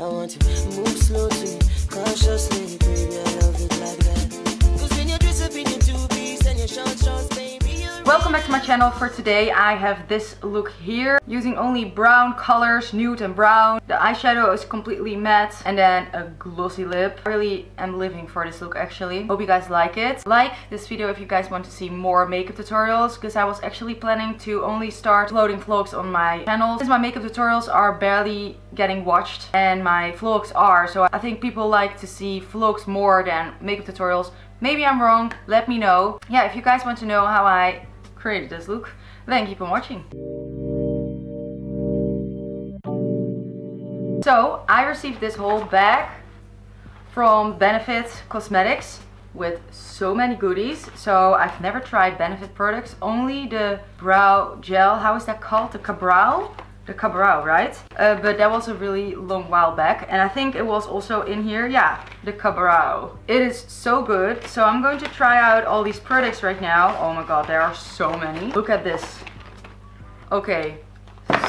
I want to move slowly, cautiously, baby, I love it like that. Cause when you dress up in your two-piece and your short baby, welcome back to my channel. For today I have this look here, using only brown colors, nude and brown. The eyeshadow is completely matte and then a glossy lip. I really am living for this look actually. Hope you guys like it. Like this video if you guys want to see more makeup tutorials, because I was actually planning to only start loading vlogs on my channel, since my makeup tutorials are barely getting watched and my vlogs are. So I think people like to see vlogs more than makeup tutorials. Maybe I'm wrong, let me know. Yeah, if you guys want to know how I created this look, then keep on watching. So I received this whole bag from Benefit Cosmetics with so many goodies. So I've never tried Benefit products, only the brow gel. How is that called? The Cabrow? The Cabrow, right? But that was a really long while back, and I think it was also in here. Yeah, the Cabrow. It is so good. So I'm going to try out all these products right now. Oh my god, there are so many. Look at this. Okay,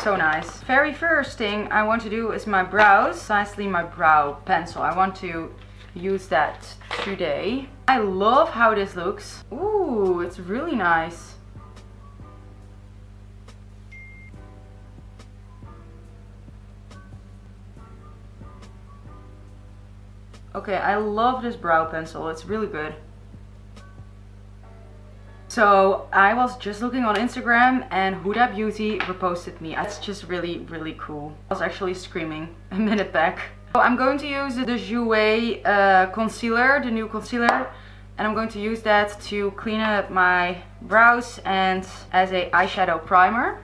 so nice. Very first thing I want to do is my brows. Precisely my brow pencil. I want to use that today. I love how this looks. Ooh, it's really nice. Okay, I love this brow pencil, it's really good. So I was just looking on Instagram and Huda Beauty reposted me. It's just really, really cool. I was actually screaming a minute back. So I'm going to use the Jouer concealer, the new concealer. And I'm going to use that to clean up my brows and as a eyeshadow primer.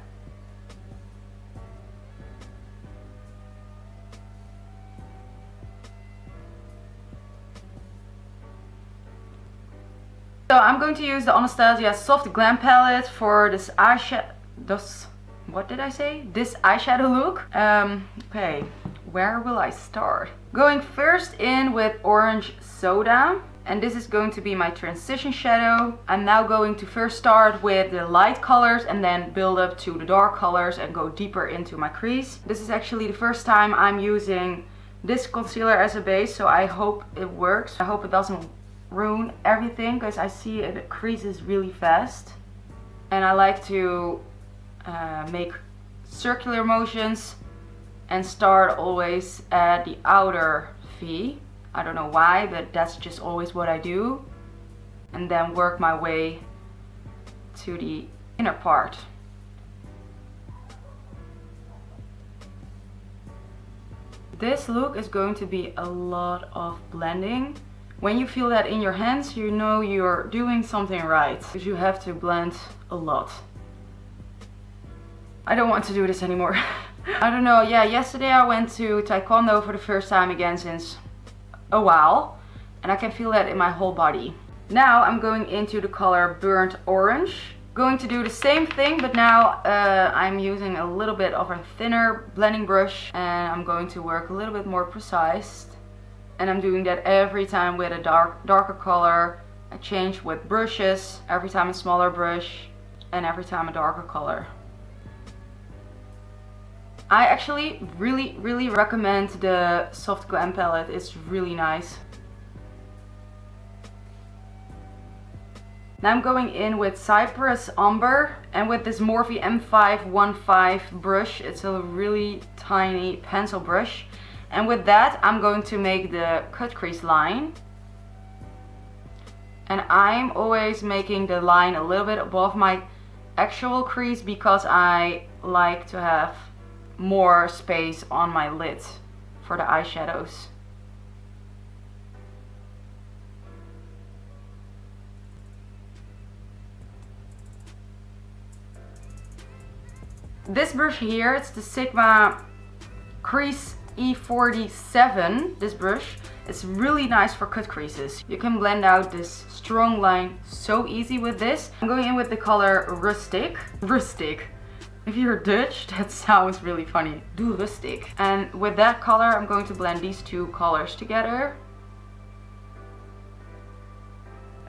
So I'm going to use the Anastasia Soft Glam Palette for this eyeshadow. What did I say? This eyeshadow look. Okay, where will I start? Going first in with Orange Soda. And this is going to be my transition shadow. I'm now going to first start with the light colors and then build up to the dark colors and go deeper into my crease. This is actually the first time I'm using this concealer as a base, so I hope it works. I hope it doesn't ruin everything, because I see it creases really fast. And I like to make circular motions and start always at the outer V. I don't know why, but that's just always what I do. And then work my way to the inner part. This look is going to be a lot of blending. When you feel that in your hands, you know you're doing something right, because you have to blend a lot. I don't want to do this anymore. I don't know, yeah, yesterday I went to Taekwondo for the first time again since a while, and I can feel that in my whole body. Now I'm going into the color Burnt Orange. Going to do the same thing, but now I'm using a little bit of a thinner blending brush, and I'm going to work a little bit more precise. And I'm doing that every time with a darker color. I change with brushes, every time a smaller brush and every time a darker color. I actually really recommend the Soft Glam palette. It's really nice. Now I'm going in with Cypress Umber and with this Morphe M515 brush. It's a really tiny pencil brush. And with that, I'm going to make the cut crease line. And I'm always making the line a little bit above my actual crease, because I like to have more space on my lid for the eyeshadows. This brush here, it's the Sigma Crease E47, this brush. It's really nice for cut creases. You can blend out this strong line so easy with this. I'm going in with the color Rustic. Rustic. If you're Dutch, that sounds really funny. Do rustic. And with that color, I'm going to blend these two colors together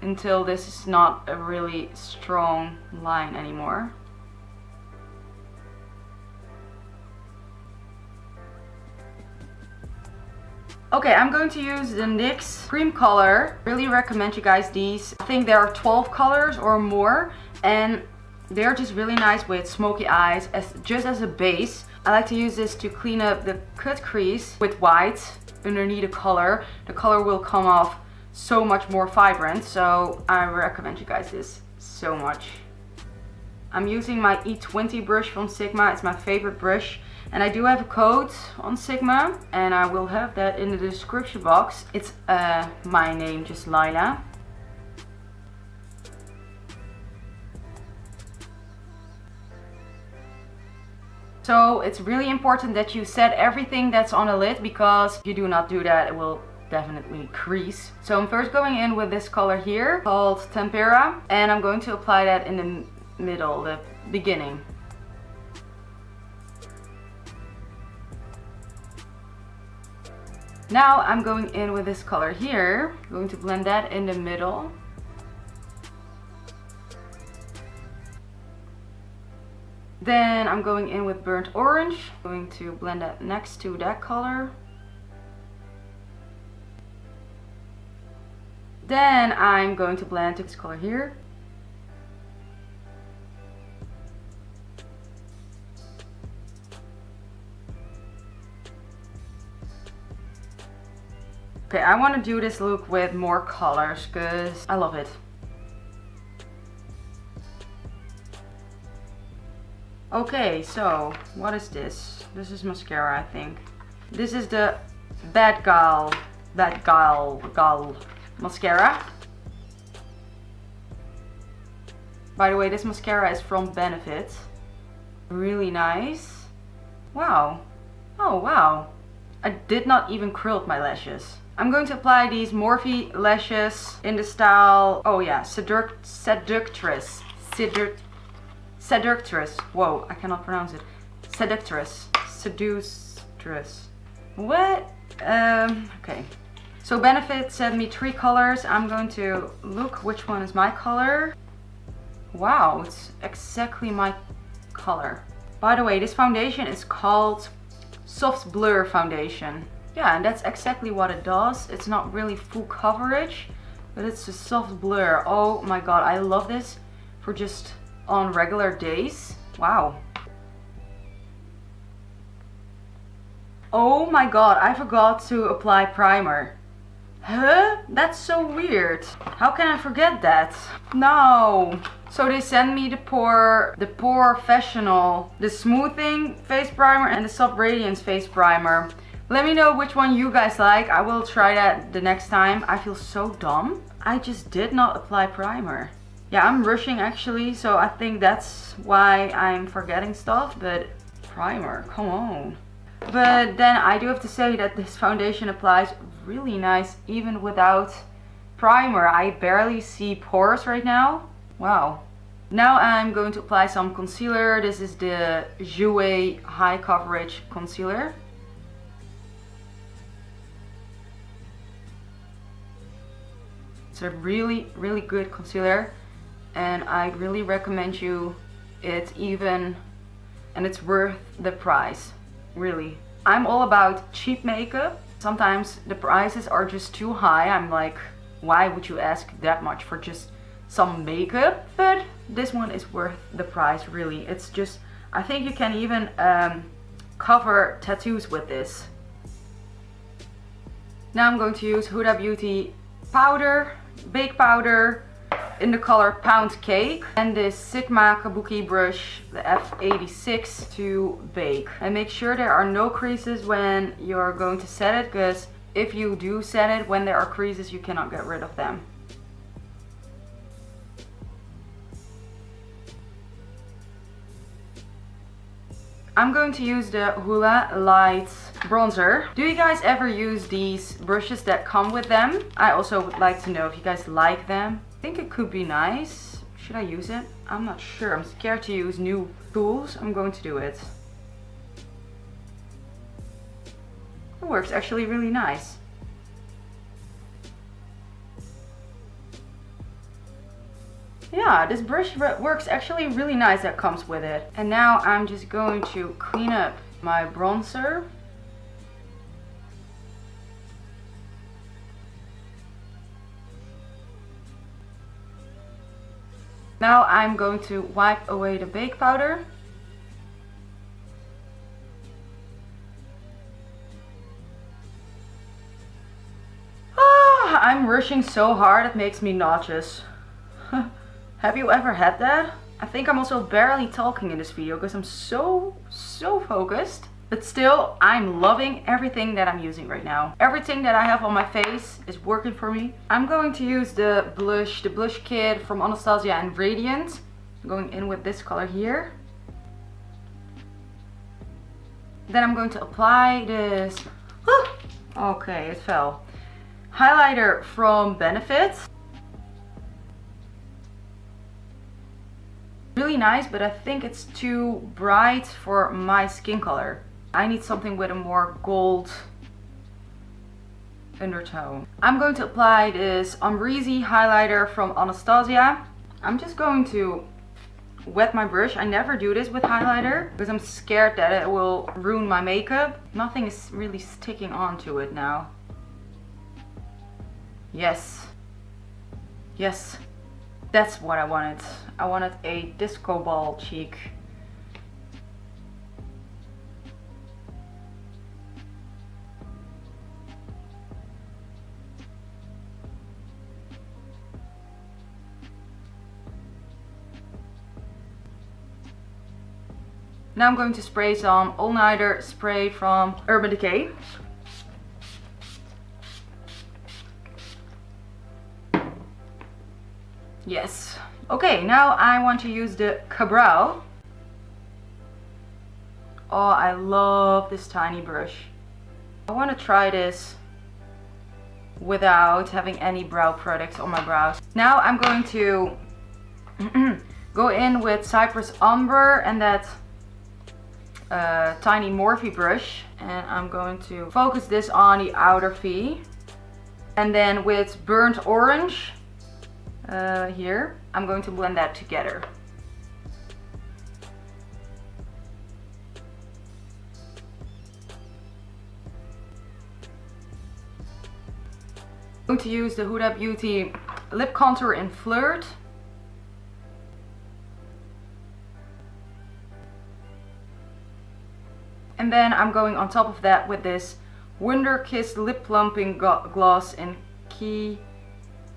until this is not a really strong line anymore. Okay, I'm going to use the NYX cream color. Really recommend you guys these. I think there are 12 colors or more, and they're just really nice with smoky eyes just as a base. I like to use this to clean up the cut crease with white underneath the color. The color will come off so much more vibrant, so I recommend you guys this so much. I'm using my E20 brush from Sigma. It's my favorite brush. And I do have a code on Sigma, and I will have that in the description box. It's my name, just Lila. So it's really important that you set everything that's on a lid, because if you do not do that, it will definitely crease. So I'm first going in with this color here called Tempera, and I'm going to apply that in the middle, the beginning. Now I'm going in with this color here. I'm going to blend that in the middle. Then I'm going in with burnt orange. I'm going to blend that next to that color. Then I'm going to blend this color here. Okay, I want to do this look with more colors because I love it. Okay, so what is this? This is mascara, I think. This is the Bad Gal mascara. By the way, this mascara is from Benefit. Really nice. Wow. Oh wow. I did not even curl my lashes. I'm going to apply these Morphe lashes in the style, oh yeah, Seductress. Seductress. Whoa, I cannot pronounce it. Seductress. Seductress. What? Okay. So Benefit sent me 3 colors. I'm going to look which one is my color. Wow, it's exactly my color. By the way, this foundation is called Soft Blur Foundation. Yeah, and that's exactly what it does. It's not really full coverage, but it's a soft blur. Oh my god, I love this for just on regular days. Wow. Oh my god, I forgot to apply primer. Huh? That's so weird. How can I forget that? No. So they sent me the Professional, the Smoothing Face Primer and the Soft Radiance Face Primer. Let me know which one you guys like. I will try that the next time. I feel so dumb. I just did not apply primer. Yeah, I'm rushing actually, so I think that's why I'm forgetting stuff, but primer, come on. But then I do have to say that this foundation applies really nice even without primer. I barely see pores right now. Wow. Now I'm going to apply some concealer. This is the Jouer High Coverage Concealer. It's a really, really good concealer, and I really recommend you it even, and it's worth the price, really. I'm all about cheap makeup. Sometimes the prices are just too high. I'm like, why would you ask that much for just some makeup? But this one is worth the price, really. It's just, I think you can even cover tattoos with this. Now I'm going to use Huda Beauty powder, bake powder in the color Pound Cake, and this Sigma Kabuki brush, the F86, to bake. And make sure there are no creases when you're going to set it, because if you do set it when there are creases, you cannot get rid of them. I'm going to use the Hoola Light bronzer. Do you guys ever use these brushes that come with them? I also would like to know if you guys like them. I think it could be nice. Should I use it? I'm not sure. I'm scared to use new tools. I'm going to do it. It works actually really nice. Yeah, this brush works actually really nice that comes with it. And now I'm just going to clean up my bronzer. Now I'm going to wipe away the bake powder. I'm rushing so hard it makes me nauseous. Have you ever had that? I think I'm also barely talking in this video because I'm so focused. But still, I'm loving everything that I'm using right now. Everything that I have on my face is working for me. I'm going to use the blush kit from Anastasia and Radiant. I'm going in with this color here. Then I'm going to apply this. Okay, it fell. Highlighter from Benefit. Really nice, but I think it's too bright for my skin color. I need something with a more gold undertone. I'm going to apply this Amrezy highlighter from Anastasia. I'm just going to wet my brush. I never do this with highlighter because I'm scared that it will ruin my makeup. Nothing is really sticking onto it now. Yes. Yes. That's what I wanted. I wanted a disco ball cheek. Now I'm going to spray some All Nighter spray from Urban Decay. Yes. Okay, now I want to use the Cabral. Oh, I love this tiny brush. I want to try this without having any brow products on my brows. Now I'm going to go in with Cypress Umber and that tiny Morphe brush, and I'm going to focus this on the outer V, and then with Burnt Orange here I'm going to blend that together. I'm going to use the Huda Beauty lip contour in Flirt. And then I'm going on top of that with this Wonder Kiss Lip Plumping Gloss in Key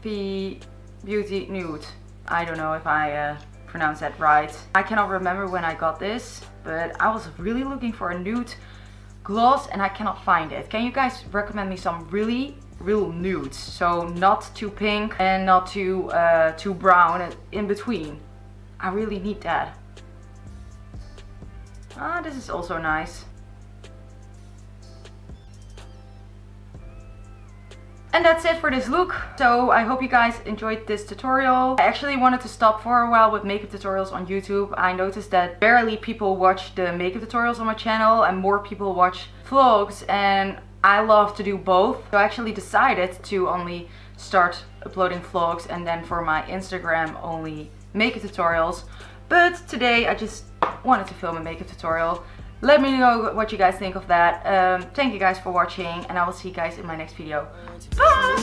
Beauty Nude. I don't know if I pronounced that right. I cannot remember when I got this, but I was really looking for a nude gloss and I cannot find it. Can you guys recommend me some real nudes? So not too pink and not too brown, and in between. I really need that. Ah, this is also nice. And that's it for this look. So I hope you guys enjoyed this tutorial. I actually wanted to stop for a while with makeup tutorials on YouTube. I noticed that barely people watch the makeup tutorials on my channel and more people watch vlogs, and I love to do both. So I actually decided to only start uploading vlogs and then for my Instagram only makeup tutorials. But today I just wanted to film a makeup tutorial. Let me know what you guys think of that. Thank you guys for watching, and I will see you guys in my next video. Bye!